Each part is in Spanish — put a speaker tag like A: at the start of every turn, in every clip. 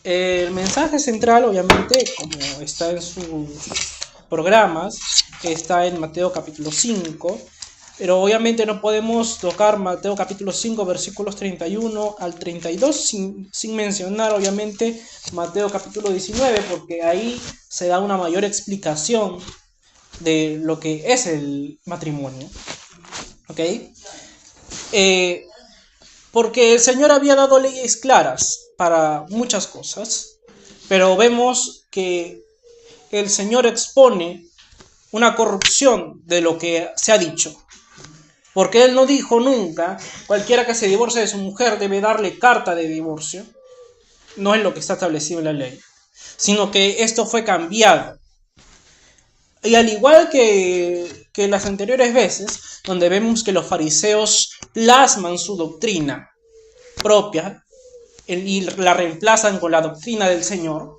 A: El mensaje central, obviamente, como está en sus programas, está en Mateo capítulo 5, pero obviamente no podemos tocar Mateo capítulo 5 versículos 31 al 32 sin mencionar obviamente Mateo capítulo 19, porque ahí se da una mayor explicación de lo que es el matrimonio. ¿Ok? Eh, Porque el Señor había dado leyes claras para muchas cosas, pero vemos que el Señor expone una corrupción de lo que se ha dicho. Porque Él no dijo nunca, cualquiera que se divorcie de su mujer debe darle carta de divorcio. No es lo que está establecido en la ley, sino que esto fue cambiado. Y al igual que las anteriores veces, donde vemos que los fariseos plasman su doctrina propia y la reemplazan con la doctrina del Señor,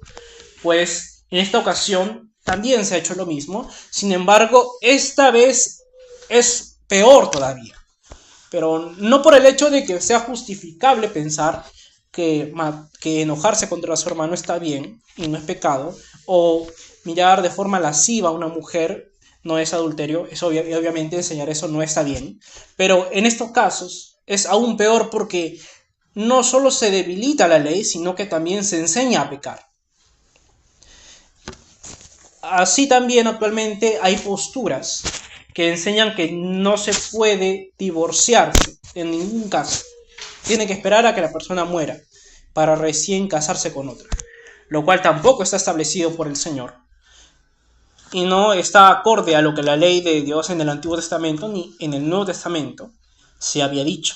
A: pues en esta ocasión también se ha hecho lo mismo. Sin embargo, esta vez es peor todavía. Pero no por el hecho de que sea justificable pensar que enojarse contra su hermano está bien y no es pecado, o mirar de forma lasciva a una mujer no es adulterio, eso obviamente enseñar eso no está bien, pero en estos casos es aún peor porque no solo se debilita la ley, sino que también se enseña a pecar. Así también actualmente hay posturas que enseñan que no se puede divorciarse en ningún caso. Tiene que esperar a que la persona muera para recién casarse con otra, lo cual tampoco está establecido por el Señor y no está acorde a lo que la ley de Dios en el Antiguo Testamento ni en el Nuevo Testamento se había dicho.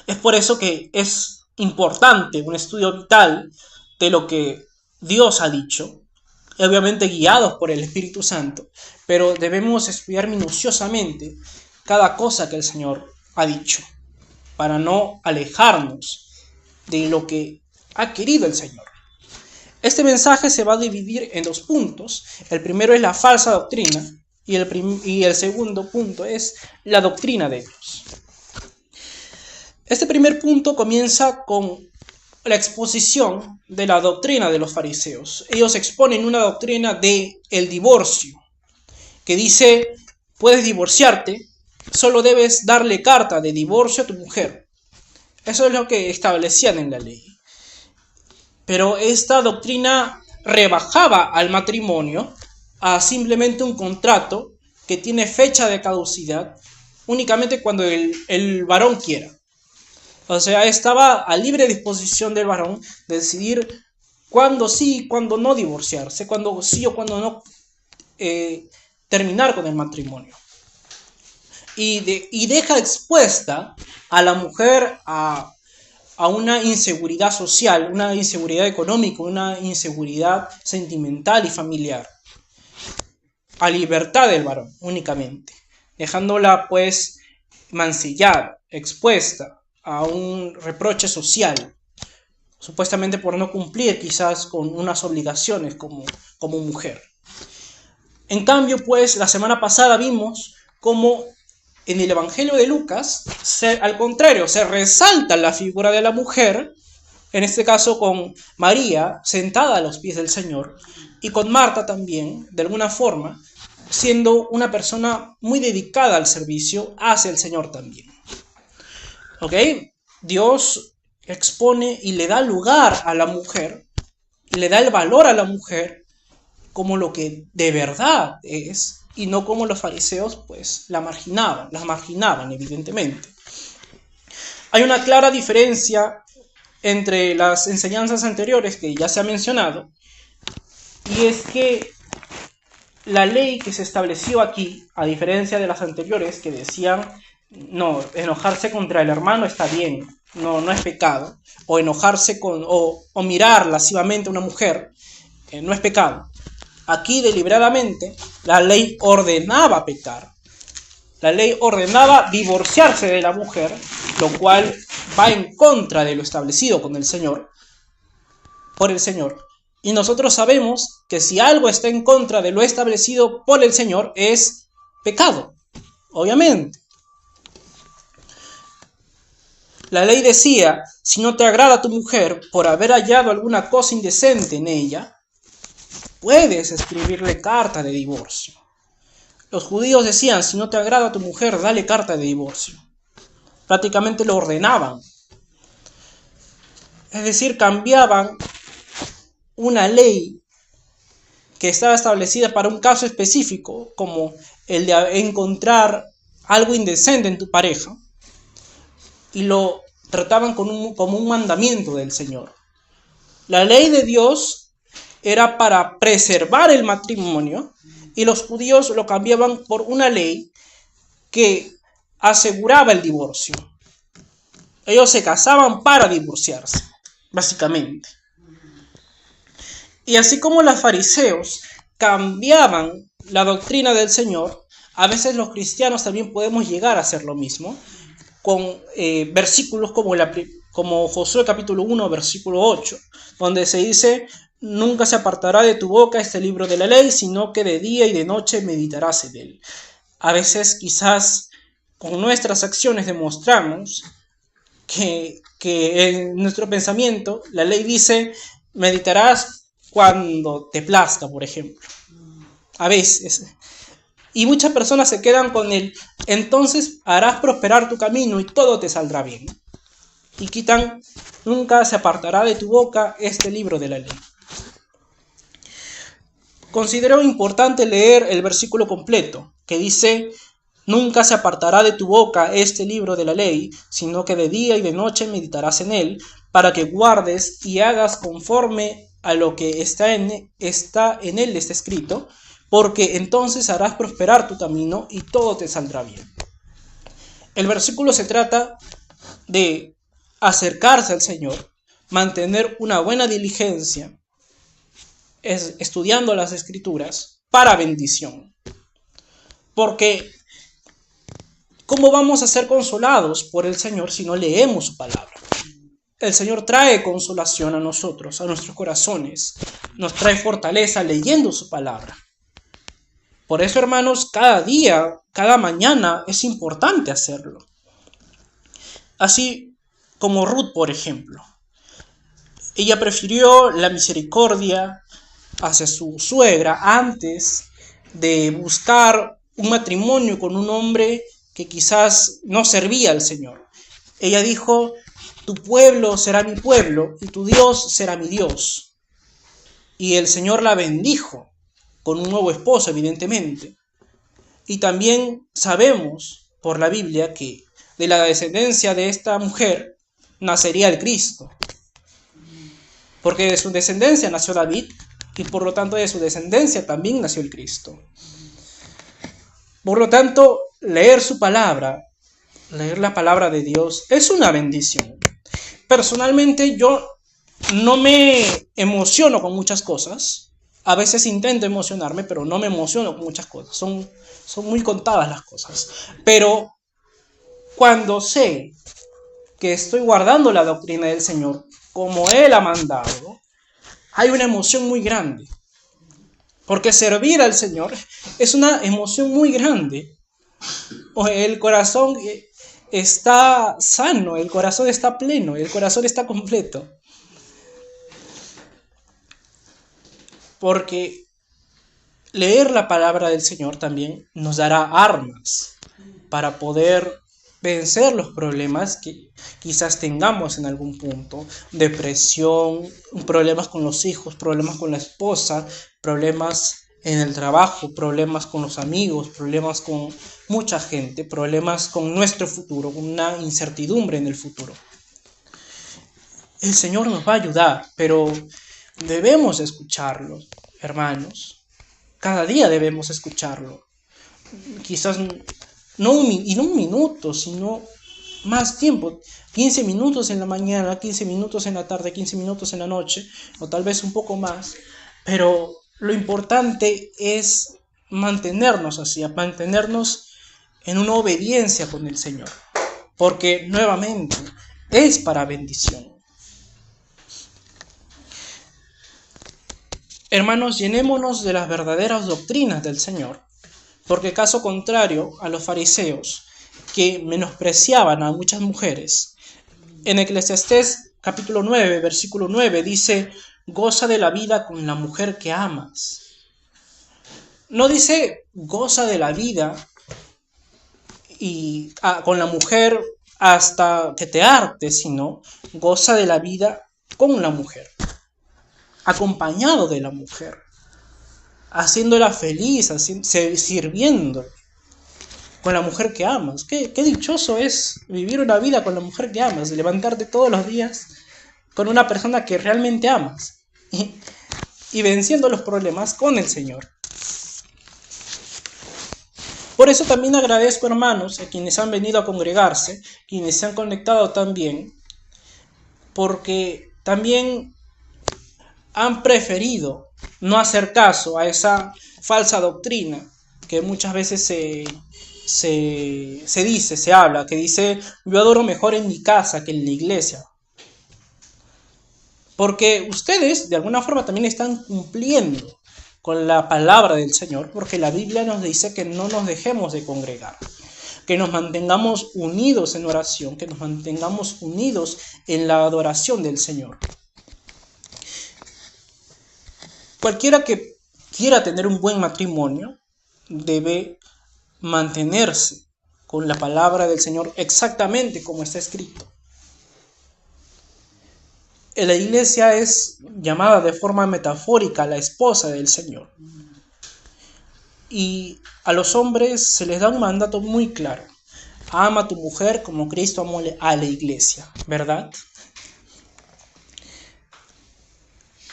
A: Es por eso que es importante un estudio vital de lo que Dios ha dicho, obviamente guiados por el Espíritu Santo, pero debemos estudiar minuciosamente cada cosa que el Señor ha dicho, para no alejarnos de lo que ha querido el Señor. Este mensaje se va a dividir en dos puntos. El primero es la falsa doctrina y el segundo punto es la doctrina de Dios. Este primer punto comienza con la exposición de la doctrina de los fariseos. Ellos exponen una doctrina de el divorcio, que dice, puedes divorciarte, solo debes darle carta de divorcio a tu mujer. Eso es lo que establecían en la ley. Pero esta doctrina rebajaba al matrimonio a simplemente un contrato que tiene fecha de caducidad únicamente cuando el varón quiera. O sea, estaba a libre disposición del varón de decidir cuándo sí y cuándo no divorciarse, cuándo sí o cuándo no terminar con el matrimonio. Y deja expuesta a la mujer a una inseguridad social, una inseguridad económica, una inseguridad sentimental y familiar. A libertad del varón únicamente, dejándola pues mancillada, expuesta a un reproche social, supuestamente por no cumplir quizás con unas obligaciones como mujer. En cambio, pues, la semana pasada vimos cómo en el Evangelio de Lucas, al contrario, se resalta la figura de la mujer, en este caso con María sentada a los pies del Señor, y con Marta también, de alguna forma, siendo una persona muy dedicada al servicio hacia el Señor también. ¿Ok? Dios expone y le da lugar a la mujer, y le da el valor a la mujer como lo que de verdad es, y no como los fariseos pues las marginaban evidentemente. Hay una clara diferencia entre las enseñanzas anteriores que ya se ha mencionado, y es que la ley que se estableció aquí, a diferencia de las anteriores que decían no, enojarse contra el hermano está bien, no es pecado, o enojarse o mirar lascivamente a una mujer no es pecado. Aquí deliberadamente la ley ordenaba pecar, la ley ordenaba divorciarse de la mujer, lo cual va en contra de lo establecido con el Señor, por el Señor. Y nosotros sabemos que si algo está en contra de lo establecido por el Señor es pecado, obviamente. La ley decía, si no te agrada tu mujer por haber hallado alguna cosa indecente en ella, puedes escribirle carta de divorcio. Los judíos decían, si no te agrada tu mujer, dale carta de divorcio. Prácticamente lo ordenaban. Es decir, cambiaban una ley que estaba establecida para un caso específico, como el de encontrar algo indecente en tu pareja, y lo trataban como un mandamiento del Señor. La ley de Dios era para preservar el matrimonio, y los judíos lo cambiaban por una ley que aseguraba el divorcio. Ellos se casaban para divorciarse, básicamente. Y así como los fariseos cambiaban la doctrina del Señor, a veces los cristianos también podemos llegar a hacer lo mismo, con versículos como Josué capítulo 1, versículo 8, donde se dice, nunca se apartará de tu boca este libro de la ley, sino que de día y de noche meditarás en él. A veces quizás con nuestras acciones demostramos que en nuestro pensamiento la ley dice, meditarás cuando te plazca, por ejemplo. A veces. Y muchas personas se quedan con el, entonces harás prosperar tu camino y todo te saldrá bien. Y quitan, nunca se apartará de tu boca este libro de la ley. Considero importante leer el versículo completo, que dice, nunca se apartará de tu boca este libro de la ley, sino que de día y de noche meditarás en él, para que guardes y hagas conforme a lo que está en él está escrito, porque entonces harás prosperar tu camino y todo te saldrá bien. El versículo se trata de acercarse al Señor, mantener una buena diligencia, estudiando las Escrituras para bendición. Porque ¿cómo vamos a ser consolados por el Señor si no leemos su palabra? El Señor trae consolación a nosotros, a nuestros corazones, nos trae fortaleza leyendo su palabra. Por eso, hermanos, cada día, cada mañana es importante hacerlo. Así como Ruth, por ejemplo. Ella prefirió la misericordia hacia su suegra antes de buscar un matrimonio con un hombre que quizás no servía al Señor. Ella dijo, tu pueblo será mi pueblo y tu Dios será mi Dios. Y el Señor la bendijo con un nuevo esposo, evidentemente. Y también sabemos por la Biblia que de la descendencia de esta mujer nacería el Cristo. Porque de su descendencia nació David y por lo tanto de su descendencia también nació el Cristo. Por lo tanto, leer su palabra, leer la palabra de Dios es una bendición. Personalmente yo no me emociono con muchas cosas. A veces intento emocionarme, pero no me emociono con muchas cosas. Son muy contadas las cosas. Pero cuando sé que estoy guardando la doctrina del Señor como Él ha mandado, hay una emoción muy grande. Porque servir al Señor es una emoción muy grande. El corazón está sano, el corazón está pleno, el corazón está completo. Porque leer la palabra del Señor también nos dará armas para poder vencer los problemas que quizás tengamos en algún punto. Depresión, problemas con los hijos, problemas con la esposa, problemas en el trabajo, problemas con los amigos, problemas con mucha gente, problemas con nuestro futuro, con una incertidumbre en el futuro. El Señor nos va a ayudar, pero debemos escucharlo, hermanos. Cada día debemos escucharlo. Quizás no un minuto, sino más tiempo. 15 minutos en la mañana, 15 minutos en la tarde, 15 minutos en la noche, o tal vez un poco más. Pero lo importante es mantenernos así, mantenernos en una obediencia con el Señor. Porque nuevamente es para bendición. Hermanos, llenémonos de las verdaderas doctrinas del Señor, porque caso contrario a los fariseos, que menospreciaban a muchas mujeres, En Eclesiastés capítulo 9, versículo 9 dice: goza de la vida con la mujer que amas. No dice goza de la vida y con la mujer hasta que te hartes, sino goza de la vida con la mujer, acompañado de la mujer, haciéndola feliz, sirviendo con la mujer que amas. Qué dichoso es vivir una vida con la mujer que amas, levantarte todos los días con una persona que realmente amas y venciendo los problemas con el Señor. Por eso también agradezco, hermanos, a quienes han venido a congregarse, quienes se han conectado también, porque también han preferido no hacer caso a esa falsa doctrina que muchas veces se habla, que dice: yo adoro mejor en mi casa que en la iglesia. Porque ustedes de alguna forma también están cumpliendo con la palabra del Señor, porque la Biblia nos dice que no nos dejemos de congregar, que nos mantengamos unidos en oración, que nos mantengamos unidos en la adoración del Señor. Cualquiera que quiera tener un buen matrimonio debe mantenerse con la palabra del Señor exactamente como está escrito. La iglesia es llamada de forma metafórica la esposa del Señor. Y a los hombres se les da un mandato muy claro: ama a tu mujer como Cristo amó a la iglesia, ¿verdad?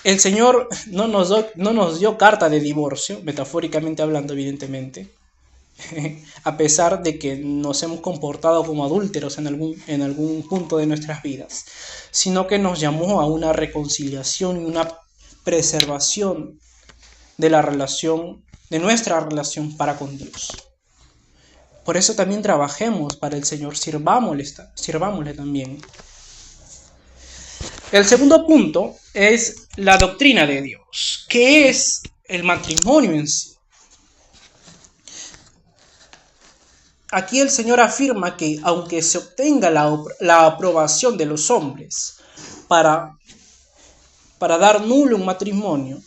A: El Señor no nos dio carta de divorcio, metafóricamente hablando, evidentemente, a pesar de que nos hemos comportado como adúlteros en algún punto de nuestras vidas, sino que nos llamó a una reconciliación y una preservación de la relación, de nuestra relación para con Dios. Por eso también trabajemos para el Señor, sirvámosle también. El segundo punto es la doctrina de Dios. ¿Qué es el matrimonio en sí? Aquí el Señor afirma que aunque se obtenga la aprobación de los hombres para dar nulo un matrimonio,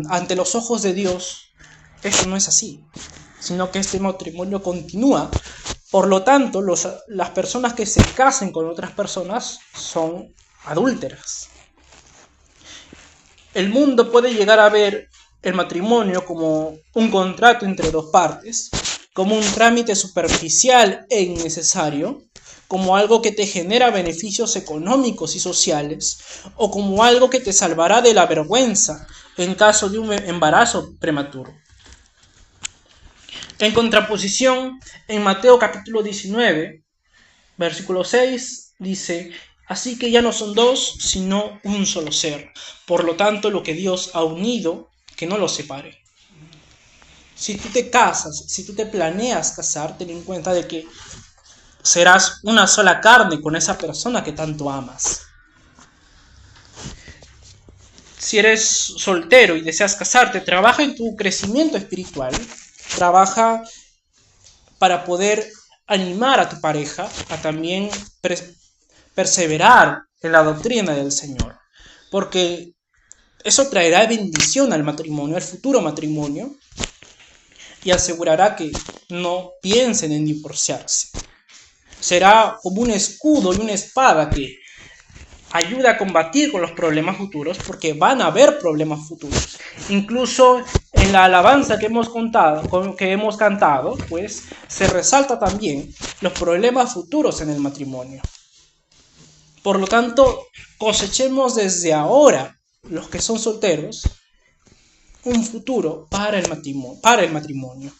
A: ante los ojos de Dios, eso no es así, sino que este matrimonio continúa. Por lo tanto, las personas que se casen con otras personas son adúlteras. El mundo puede llegar a ver el matrimonio como un contrato entre dos partes, como un trámite superficial e innecesario, como algo que te genera beneficios económicos y sociales, o como algo que te salvará de la vergüenza en caso de un embarazo prematuro. En contraposición, en Mateo capítulo 19, versículo 6, dice: así que ya no son dos, sino un solo ser. Por lo tanto, lo que Dios ha unido, que no lo separe. Si tú te casas, si tú te planeas casar, ten en cuenta de que serás una sola carne con esa persona que tanto amas. Si eres soltero y deseas casarte, trabaja en tu crecimiento espiritual, trabaja para poder animar a tu pareja a también perseverar en la doctrina del Señor, porque eso traerá bendición al matrimonio, al futuro matrimonio, y asegurará que no piensen en divorciarse. Será como un escudo y una espada que ayuda a combatir con los problemas futuros, porque van a haber problemas futuros. Incluso en la alabanza que hemos cantado, pues se resalta también los problemas futuros en el matrimonio. Por lo tanto, cosechemos desde ahora, los que son solteros, un futuro para el matrimonio.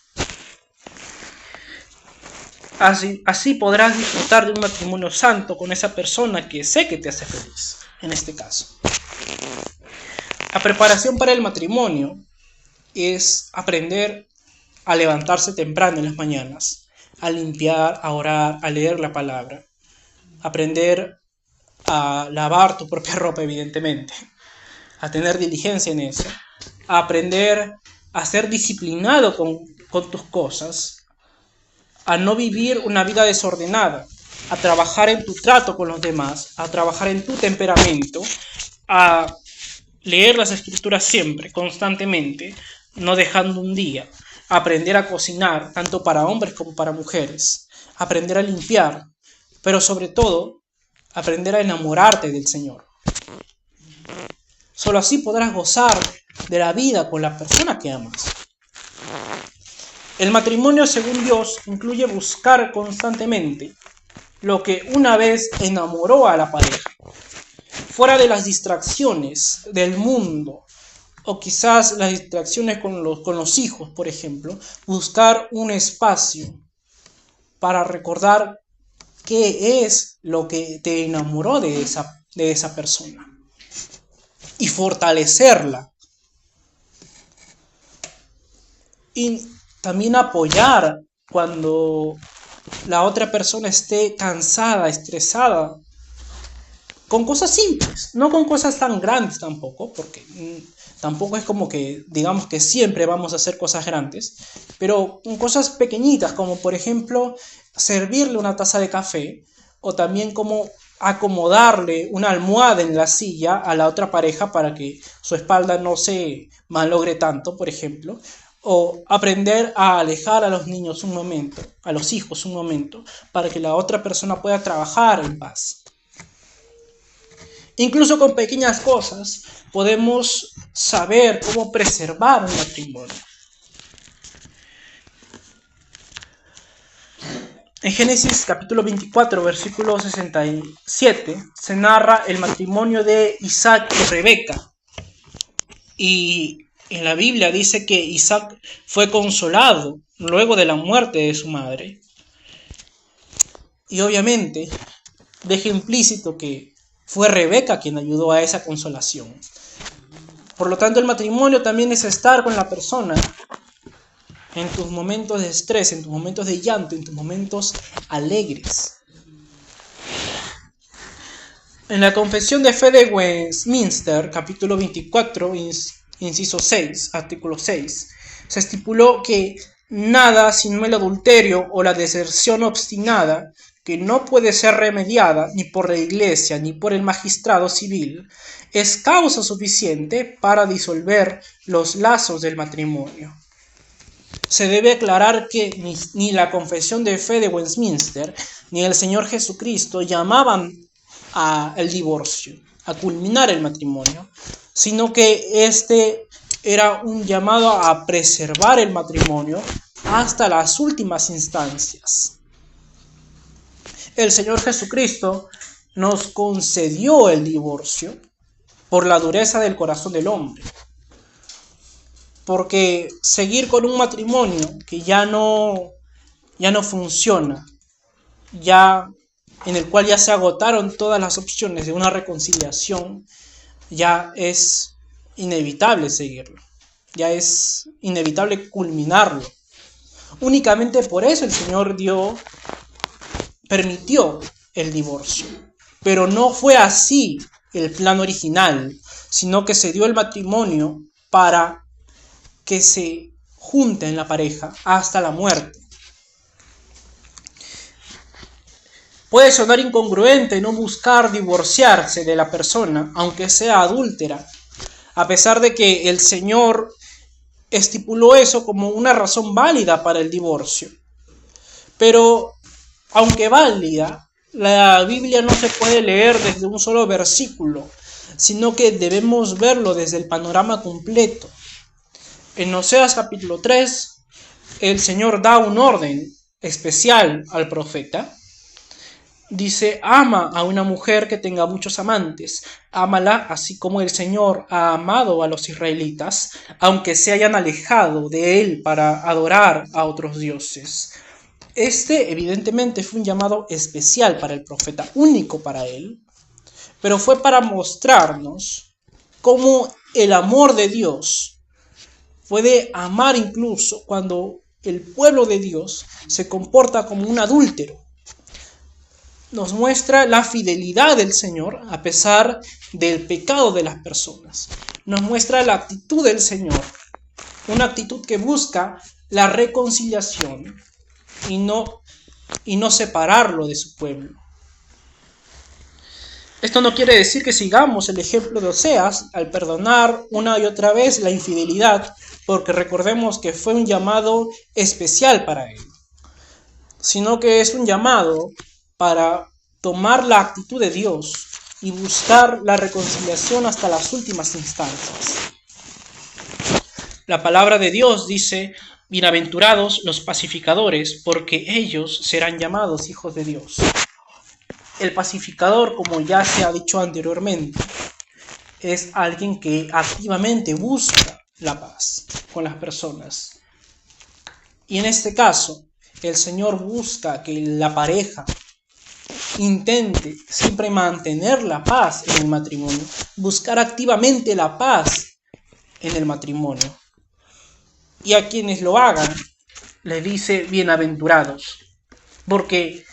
A: Así podrás disfrutar de un matrimonio santo con esa persona que sé que te hace feliz, en este caso. La preparación para el matrimonio es aprender a levantarse temprano en las mañanas, a limpiar, a orar, a leer la palabra, aprender a lavar tu propia ropa, evidentemente, a tener diligencia en eso, a aprender a ser disciplinado con tus cosas, a no vivir una vida desordenada, a trabajar en tu trato con los demás, a trabajar en tu temperamento, a leer las escrituras siempre, constantemente, no dejando un día, aprender a cocinar, tanto para hombres como para mujeres, aprender a limpiar, pero sobre todo, aprender a enamorarte del Señor. Solo así podrás gozar de la vida con la persona que amas. El matrimonio, según Dios, incluye buscar constantemente lo que una vez enamoró a la pareja, fuera de las distracciones del mundo, o quizás las distracciones con los hijos, por ejemplo, buscar un espacio para recordar qué es lo que te enamoró de esa persona y fortalecerla. Y también apoyar cuando la otra persona esté cansada, estresada, con cosas simples, no con cosas tan grandes tampoco, porque tampoco es como que digamos que siempre vamos a hacer cosas grandes, pero con cosas pequeñitas, como por ejemplo servirle una taza de café, o también como acomodarle una almohada en la silla a la otra pareja para que su espalda no se malogre tanto, por ejemplo, o aprender a alejar a los niños un momento, a los hijos un momento, para que la otra persona pueda trabajar en paz. Incluso con pequeñas cosas podemos saber cómo preservar un matrimonio. En Génesis capítulo 24, versículo 67, se narra el matrimonio de Isaac y Rebeca. Y en la Biblia dice que Isaac fue consolado luego de la muerte de su madre. Y obviamente deja implícito que fue Rebeca quien ayudó a esa consolación. Por lo tanto, el matrimonio también es estar con la persona en tus momentos de estrés, en tus momentos de llanto, en tus momentos alegres. En la Confesión de Fe de Westminster, capítulo 24, inciso 6, artículo 6, se estipuló que nada sino el adulterio o la deserción obstinada, que no puede ser remediada ni por la Iglesia ni por el magistrado civil, es causa suficiente para disolver los lazos del matrimonio. Se debe aclarar que ni la Confesión de Fe de Westminster ni el Señor Jesucristo llamaban al divorcio, a culminar el matrimonio, sino que este era un llamado a preservar el matrimonio hasta las últimas instancias. El Señor Jesucristo nos concedió el divorcio por la dureza del corazón del hombre. Porque seguir con un matrimonio que ya no funciona, en el cual ya se agotaron todas las opciones de una reconciliación, ya es inevitable seguirlo, ya es inevitable culminarlo. Únicamente por eso el Señor permitió el divorcio, pero no fue así el plan original, sino que se dio el matrimonio para que se junten la pareja hasta la muerte. Puede sonar incongruente no buscar divorciarse de la persona, aunque sea adúltera, a pesar de que el Señor estipuló eso como una razón válida para el divorcio. Pero, aunque válida, la Biblia no se puede leer desde un solo versículo, sino que debemos verlo desde el panorama completo. En Oseas capítulo 3, el Señor da un orden especial al profeta. Dice: ama a una mujer que tenga muchos amantes, ámala así como el Señor ha amado a los israelitas, aunque se hayan alejado de él para adorar a otros dioses. Este evidentemente fue un llamado especial para el profeta, único para él, pero fue para mostrarnos cómo el amor de Dios puede amar incluso cuando el pueblo de Dios se comporta como un adúltero. Nos muestra la fidelidad del Señor a pesar del pecado de las personas. Nos muestra la actitud del Señor, una actitud que busca la reconciliación y no y no separarlo de su pueblo. Esto no quiere decir que sigamos el ejemplo de Oseas al perdonar una y otra vez la infidelidad, porque recordemos que fue un llamado especial para él, sino que es un llamado para tomar la actitud de Dios y buscar la reconciliación hasta las últimas instancias. La palabra de Dios dice: bienaventurados los pacificadores, porque ellos serán llamados hijos de Dios. El pacificador, como ya se ha dicho anteriormente, es alguien que activamente busca la paz con las personas. Y en este caso, el Señor busca que la pareja intente siempre mantener la paz en el matrimonio, buscar activamente la paz en el matrimonio. Y a quienes lo hagan, les dice bienaventurados, porque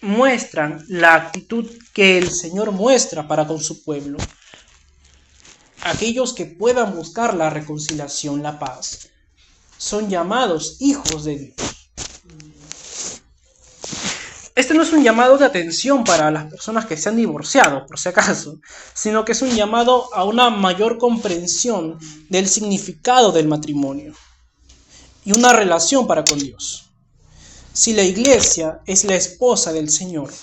A: muestran la actitud que el Señor muestra para con su pueblo. Aquellos que puedan buscar la reconciliación, la paz, son llamados hijos de Dios. Este no es un llamado de atención para las personas que se han divorciado, por si acaso, sino que es un llamado a una mayor comprensión del significado del matrimonio y una relación para con Dios. Si la iglesia es la esposa del Señor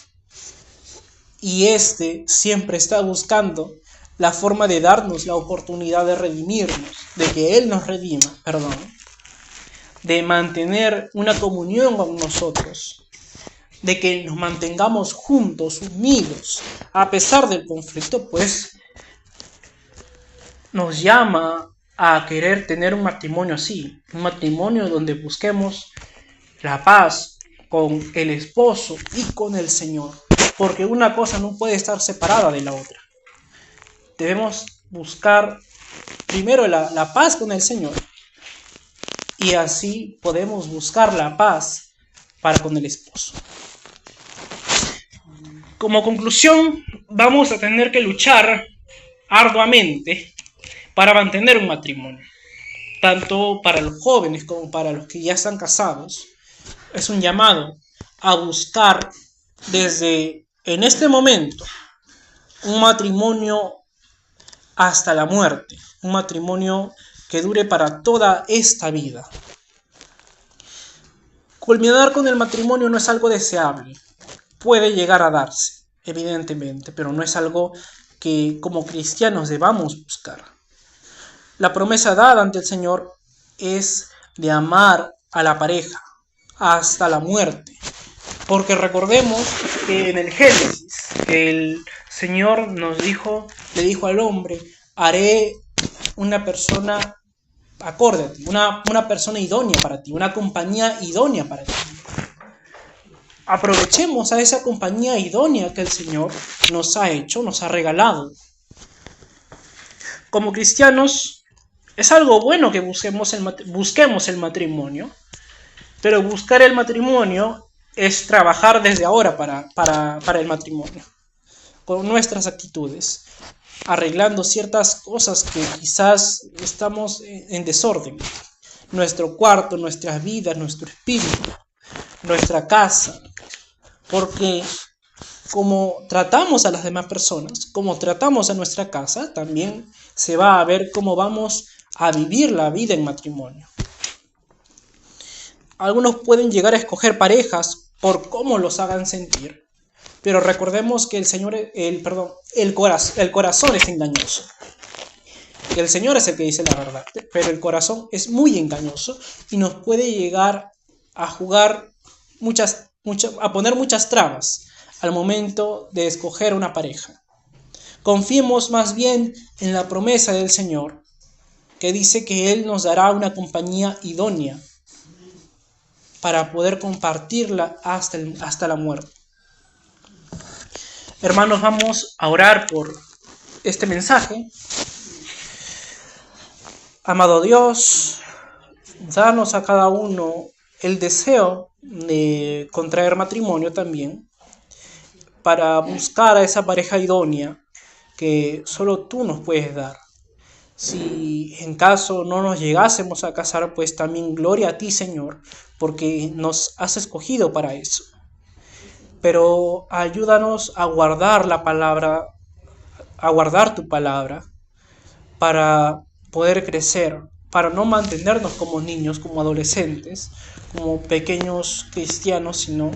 A: y éste siempre está buscando la forma de darnos la oportunidad de redimirnos, de que Él nos redima, de mantener una comunión con nosotros, de que nos mantengamos juntos, unidos, a pesar del conflicto, pues nos llama a querer tener un matrimonio así, un matrimonio donde busquemos la paz con el esposo y con el Señor, porque una cosa no puede estar separada de la otra. Debemos buscar primero la paz con el Señor y así podemos buscar la paz para con el esposo. Como conclusión, vamos a tener que luchar arduamente para mantener un matrimonio, tanto para los jóvenes como para los que ya están casados. Es un llamado a buscar desde en este momento un matrimonio hasta la muerte, un matrimonio que dure para toda esta vida. Culminar con el matrimonio no es algo deseable, puede llegar a darse, evidentemente, pero no es algo que como cristianos debamos buscar. La promesa dada ante el Señor es de amar a la pareja hasta la muerte, porque recordemos que en el Génesis el Señor le dijo al hombre: haré una persona acorde a ti, una persona idónea para ti, una compañía idónea para ti. Aprovechemos a esa compañía idónea que el Señor nos ha hecho, nos ha regalado. Como cristianos, es algo bueno que busquemos el matrimonio, pero buscar el matrimonio es trabajar desde ahora para el matrimonio, con nuestras actitudes, arreglando ciertas cosas que quizás estamos en desorden. Nuestro cuarto, nuestras vidas, nuestro espíritu, nuestra casa. Porque como tratamos a las demás personas, como tratamos a nuestra casa, también se va a ver cómo vamos a vivir la vida en matrimonio. Algunos pueden llegar a escoger parejas por cómo los hagan sentir, pero recordemos que el corazón es engañoso. El Señor es el que dice la verdad, pero el corazón es muy engañoso y nos puede llegar a jugar a poner muchas trabas al momento de escoger una pareja. Confiemos más bien en la promesa del Señor, que dice que Él nos dará una compañía idónea para poder compartirla hasta la muerte. Hermanos, vamos a orar por este mensaje. Amado Dios, danos a cada uno el deseo de contraer matrimonio también, para buscar a esa pareja idónea que solo tú nos puedes dar. Si en caso no nos llegásemos a casar, pues también gloria a ti, Señor, porque nos has escogido para eso. Pero ayúdanos a guardar la palabra, a guardar tu palabra, para poder crecer, para no mantenernos como niños, como adolescentes, como pequeños cristianos, sino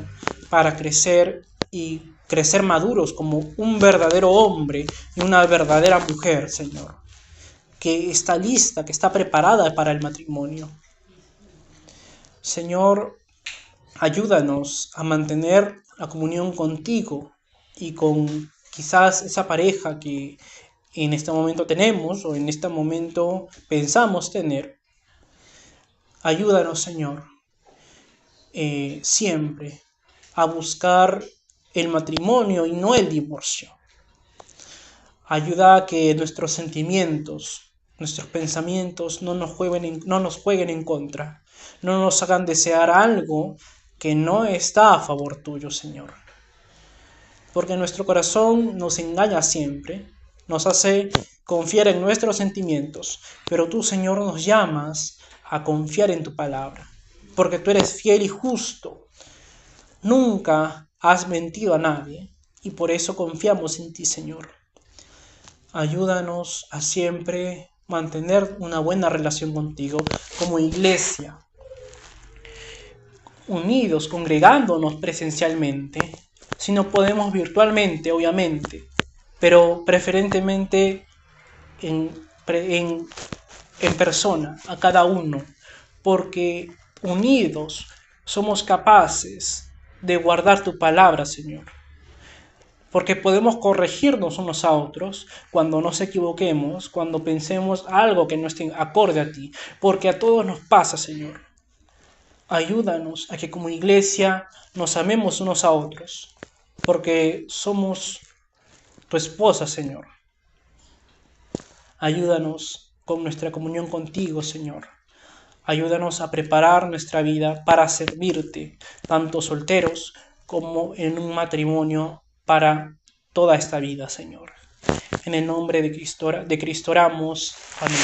A: para crecer y crecer maduros como un verdadero hombre y una verdadera mujer, Señor, que está lista, que está preparada para el matrimonio. Señor, ayúdanos a mantener la comunión contigo y con quizás esa pareja que en este momento tenemos o en este momento pensamos tener. Ayúdanos, Señor, siempre a buscar el matrimonio y no el divorcio. Ayuda a que nuestros sentimientos, nuestros pensamientos no nos jueguen en contra, no nos hagan desear algo que no está a favor tuyo, Señor. Porque nuestro corazón nos engaña siempre, nos hace confiar en nuestros sentimientos, pero tú, Señor, nos llamas a confiar en tu palabra, porque tú eres fiel y justo. Nunca has mentido a nadie y por eso confiamos en ti, Señor. Ayúdanos a siempre mantener una buena relación contigo como iglesia, unidos, congregándonos presencialmente, si no podemos virtualmente, obviamente, pero preferentemente en persona, a cada uno, porque unidos somos capaces de guardar tu palabra, Señor. Porque podemos corregirnos unos a otros cuando nos equivoquemos, cuando pensemos algo que no esté acorde a ti, porque a todos nos pasa, Señor. Ayúdanos a que como iglesia nos amemos unos a otros, porque somos tu esposa, Señor. Ayúdanos con nuestra comunión contigo, Señor. Ayúdanos a preparar nuestra vida para servirte, tanto solteros como en un matrimonio para toda esta vida, Señor. En el nombre de Cristo oramos. Amén.